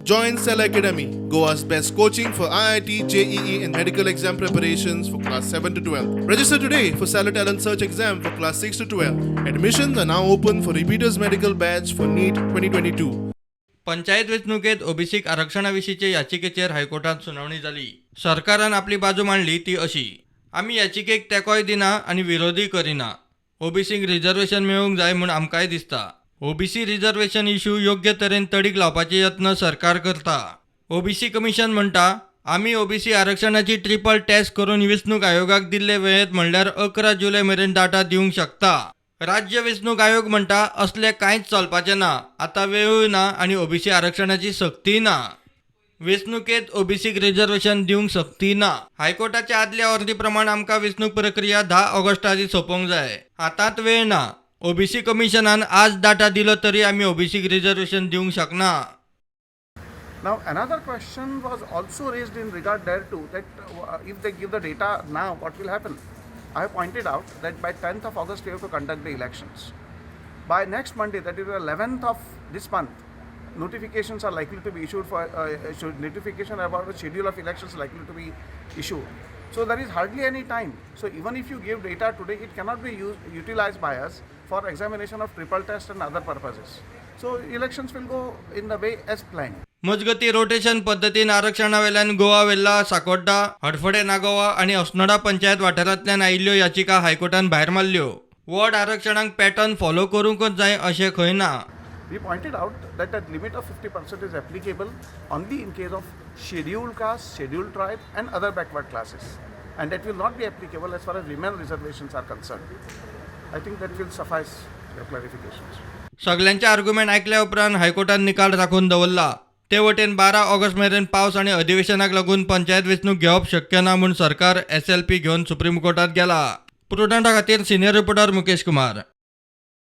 Join Cell Academy, Goa's best coaching for IIT, JEE and medical exam preparations for class 7 to 12. Register today for Cell Talent Search exam for class 6 to 12. Admissions are now open for repeaters medical batch for NEET 2022. Panchayat वेंचणुकेत OBC आरक्षणाविषयीच्या याचिकेचेर हायकोर्टात सुनावणी झाली. सरकारान आपली बाजू मांडली ती अशी: आम्ही याचिकेक तेंकोय दिना आणि विरोधी करिना. ओबीसीक रिझर्वेशन मेळूंक जाय म्हूण आमकांय दिसता. ओबीसी रिझर्वेशन इश्यू योग्य तरेन तडीक लावपाचे यत्न सरकार करता. ओबीसी कमिशन म्हणटा आम्ही ओबीसी आरक्षणाची ट्रिपल टेस्ट करून वेंचणूक आयोगाक दिल्ले वेळेत म्हणल्यार 11 जुलै मेरेन डाटा दिवंक शकता. राज्य वेंचणूक आयोग म्हणटा असले कांयच चलपाचें ना. आता वेळूय ना आणि ओबीसी आरक्षणाची सक्ती ना. वेंचणुकेत ओबीसीक रिझर्वेशन दिवंक सक्ती ना. हायकोर्टाच्या आदल्या ऑर्डी प्रमाण आमकां वेंचणूक प्रक्रिया 10 ऑगस्ट आदी सोंपोवंक जाय. आतांत वेळ ना. ओबीसी कमिशनान आज डाटा दिलो तरी आमी ओबीसीक रिझर्वेशन दिवंक शकना. Now another question was also raised in regard thereto that if they give the data now, what will happen? I have pointed out that by 10th of August we have to conduct the elections. By next Monday, that is the 11th of this month, notifications are likely to be issued for notification about the schedule of elections likely to be issued. So there is hardly any time. So even if you give data today, it cannot be utilized by us for examination of triple test and other purposes. So elections will go in the way as planned. मजगती rotation पद्दतीन आरक्षणावेल्यान गोवा वेल्ला साकोड्डा हडफडे नागोवा आणि अस्नोडा पंचायत वाठारांतल्यान आयिल्ल्यो याचिका हायकोर्टान भायर मारल्यो. Ward आरक्षणाक pattern follow करूंकच जाय अशें खंय ना. We pointed out that the limit of 50% is applicable only in case of scheduled caste, scheduled tribe and other backward classes, and that will not be applicable as far as women reservations are concerned. I think that will suffice your clarifications. सगळ्यांचे argument ऐकल्या उपरांत हायकोर्टान निकाल राखून दवरला. ते वटेन 12 August मेरेन पावस आणि अधिवेशनाक लागून पंचायत वेंचणूक घेवप शक्य ना म्हूण सरकार SLP घेवन सुप्रीम कोर्टात गेला. प्रुडंटा खातीर सिनियर रिपोर्टर मुकेश कुमार.